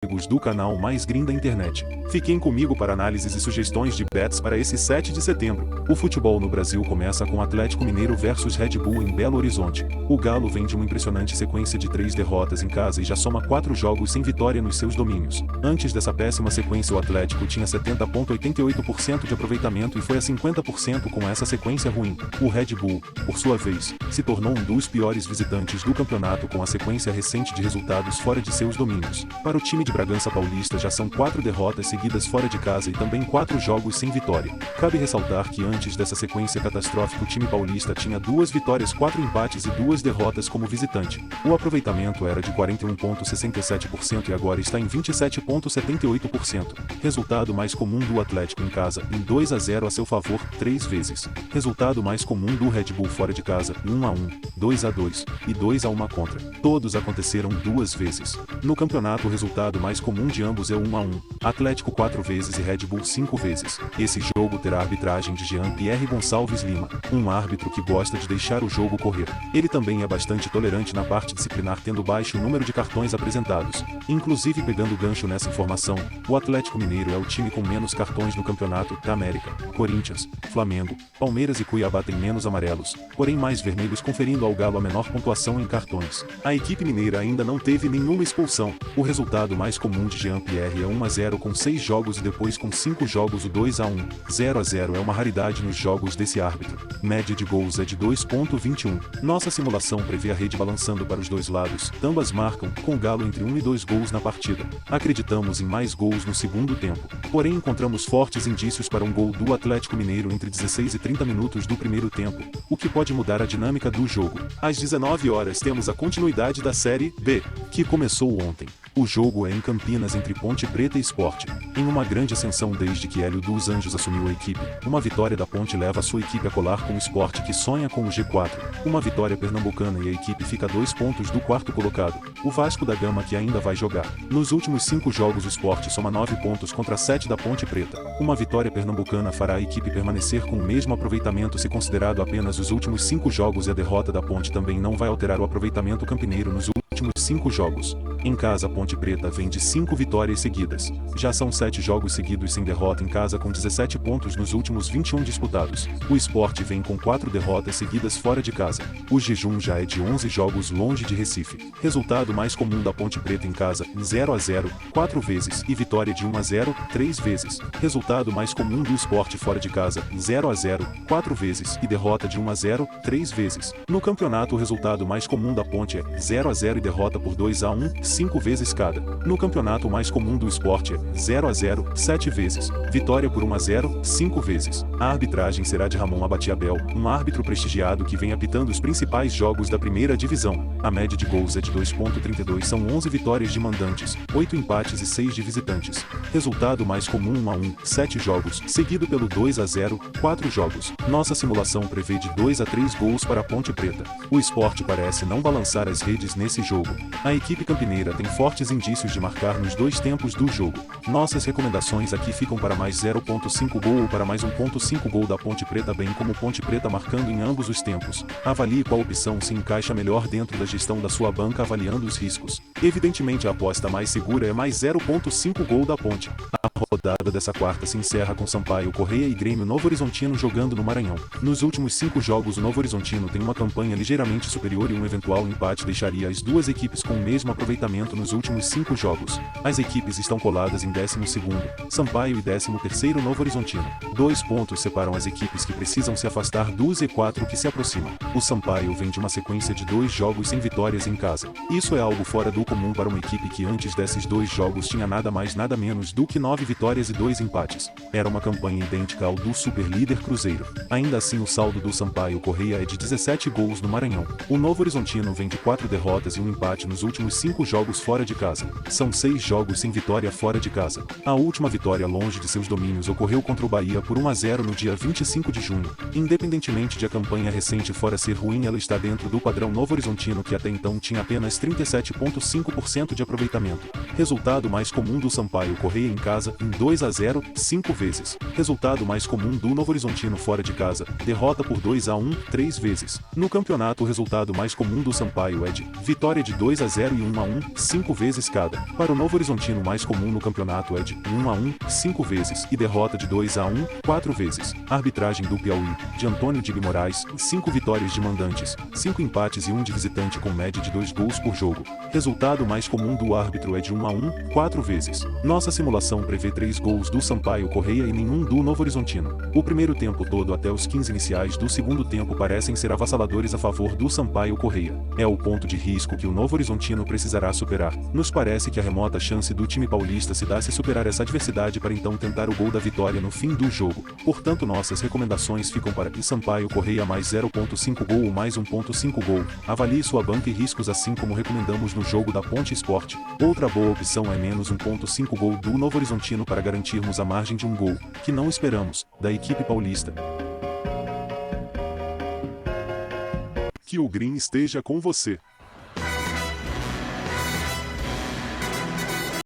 amigos do canal Mais Green da internet. Fiquem comigo para análises e sugestões de bets para esse 7 de setembro. O futebol no Brasil começa com Atlético Mineiro versus Red Bull em Belo Horizonte. O Galo vem de uma impressionante sequência de 3 derrotas em casa e já soma 4 jogos sem vitória nos seus domínios. Antes dessa péssima sequência, o Atlético tinha 70,88% de aproveitamento e foi a 50% com essa sequência ruim. O Red Bull, por sua vez, se tornou um dos piores visitantes do campeonato com a sequência recente de resultados fora de seus domínios. Para o time de Bragança Paulista já são 4 derrotas seguidas fora de casa e também 4 jogos sem vitória. Cabe ressaltar que antes dessa sequência catastrófica o time paulista tinha 2 vitórias, 4 empates e 2 derrotas como visitante. O aproveitamento era de 41,67% e agora está em 27,78%. Resultado mais comum do Atlético em casa, em 2-0 a seu favor, 3 vezes. Resultado mais comum do Red Bull fora de casa, 1-1, 2-2 e 2-1 contra. Todos aconteceram 2 vezes. No campeonato o resultado mais comum de ambos é 1-1, Atlético 4 vezes e Red Bull 5 vezes. Esse jogo terá a arbitragem de Jean-Pierre Gonçalves Lima, um árbitro que gosta de deixar o jogo correr. Ele também é bastante tolerante na parte disciplinar, tendo baixo número de cartões apresentados. Inclusive, pegando gancho nessa informação, o Atlético Mineiro é o time com menos cartões no campeonato. Da América, Corinthians, Flamengo, Palmeiras e Cuiabá têm menos amarelos, porém mais vermelhos, conferindo ao Galo a menor pontuação em cartões. A equipe mineira ainda não teve nenhuma expulsão. O resultado mais comum de Jean-Pierre é 1-0 com 6 jogos e depois com 5 jogos o 2-1. 0-0 é uma raridade nos jogos desse árbitro. Média de gols é de 2,21. Nossa simulação prevê a rede balançando para os dois lados. Ambas marcam, com o Galo entre 1 e 2 gols na partida. Acreditamos em mais gols no segundo tempo. Porém encontramos fortes indícios para um gol do Atlético Mineiro entre 16 e 30 minutos do primeiro tempo, o que pode mudar a dinâmica do jogo. Às 19 horas temos a continuidade da Série B, que começou ontem. O jogo é em Campinas entre Ponte Preta e Sport, em uma grande ascensão desde que Hélio dos Anjos assumiu a equipe. Uma vitória da Ponte leva a sua equipe a colar com o Sport, que sonha com o G4. Uma vitória pernambucana e a equipe fica a 2 pontos do quarto colocado, o Vasco da Gama, que ainda vai jogar. Nos últimos 5 jogos o Sport soma 9 pontos contra 7 da Ponte Preta. Uma vitória pernambucana fará a equipe permanecer com o mesmo aproveitamento se considerado apenas os últimos 5 jogos, e a derrota da Ponte também não vai alterar o aproveitamento campineiro nos últimos 5 jogos. Em casa, a Ponte Preta vem de 5 vitórias seguidas. Já são 7 jogos seguidos sem derrota em casa, com 17 pontos nos últimos 21 disputados. O Sport vem com 4 derrotas seguidas fora de casa. O jejum já é de 11 jogos longe de Recife. Resultado mais comum da Ponte Preta em casa, 0-0, 4 vezes, e vitória de 1-0, 3 vezes. Resultado mais comum do Sport fora de casa, 0-0, 4 vezes, e derrota de 1-0, 3 vezes. No campeonato o resultado mais comum da Ponte é 0-0 e derrota por 2-1, 5 vezes cada. No campeonato o mais comum do Sport é 0-0, 7 vezes. Vitória por 1-0, 5 vezes. A arbitragem será de Ramon Abatiabel, um árbitro prestigiado que vem apitando os principais jogos da primeira divisão. A média de gols é de 2,32, são 11 vitórias de mandantes, 8 empates e 6 de visitantes. Resultado mais comum 1-1, 7 jogos, seguido pelo 2-0, 4 jogos. Nossa simulação prevê de 2 a 3 gols para a Ponte Preta. O Sport parece não balançar as redes nesse jogo. A equipe campineira tem fortes indícios de marcar nos 2 tempos do jogo. Nossas recomendações aqui ficam para mais 0,5 gol ou para mais 1,5 gol da Ponte Preta, bem como Ponte Preta marcando em ambos os tempos. Avalie qual opção se encaixa melhor dentro da gestão da sua banca, avaliando os riscos. Evidentemente a aposta mais segura é mais 0,5 gol da Ponte. A rodada dessa quarta se encerra com Sampaio Corrêa e Grêmio Novo Horizontino jogando no Maranhão. Nos últimos 5 jogos o Novo Horizontino tem uma campanha ligeiramente superior e um eventual empate deixaria as duas equipes com o mesmo aproveitamento nos últimos 5 jogos. As equipes estão coladas em 12º, Sampaio, e 13º Novo Horizontino. 2 pontos separam as equipes que precisam se afastar do Z4 que se aproximam. O Sampaio vem de uma sequência de 2 jogos sem vitórias em casa. Isso é algo fora do comum para uma equipe que antes desses 2 jogos tinha nada mais nada menos do que 9 vitórias e 2 empates. Era uma campanha idêntica ao do superlíder Cruzeiro. Ainda assim o saldo do Sampaio Corrêa é de 17 gols no Maranhão. O Novo Horizontino vem de 4 derrotas e 1 empate nos últimos 5 jogos fora de casa. São 6 jogos sem vitória fora de casa. A última vitória longe de seus domínios ocorreu contra o Bahia por 1-0 no dia 25 de junho. Independentemente de a campanha recente fora ser ruim, ela está dentro do padrão Novo Horizontino, que até então tinha apenas 37,5% de aproveitamento. Resultado mais comum do Sampaio Corrêa em casa, em 2-0, 5 vezes. Resultado mais comum do Novo Horizontino fora de casa, derrota por 2-1, 3 vezes. No campeonato o resultado mais comum do Sampaio é de vitória de 2-0 e 1-1, 5 vezes cada. Para o Novo Horizontino mais comum no campeonato é de 1-1, 5 vezes e derrota de 2-1, 4 vezes. Arbitragem do Piauí, de Antônio de Moraes, 5 vitórias de mandantes, 5 empates e 1 de visitante com média de 2 gols por jogo. Resultado mais comum do árbitro é de 1-1, 4 vezes. Nossa simulação prevê 3 gols do Sampaio Correia e nenhum do Novo Horizontino. O primeiro tempo todo até os 15 iniciais do segundo tempo parecem ser avassaladores a favor do Sampaio Correia. É o ponto de risco que o Novo Horizontino precisará superar. Nos parece que a remota chance do time paulista se dá se superar essa adversidade para então tentar o gol da vitória no fim do jogo. Portanto, nossas recomendações ficam para que Sampaio Correia mais 0.5 gol ou mais 1.5 gol. Avalie sua banca e riscos assim como recomendamos no jogo da Ponte Sport. Outra boa opção é menos 1.5 gol do Novo Horizontino para garantirmos a margem de um gol, que não esperamos, da equipe paulista. Que o Green esteja com você.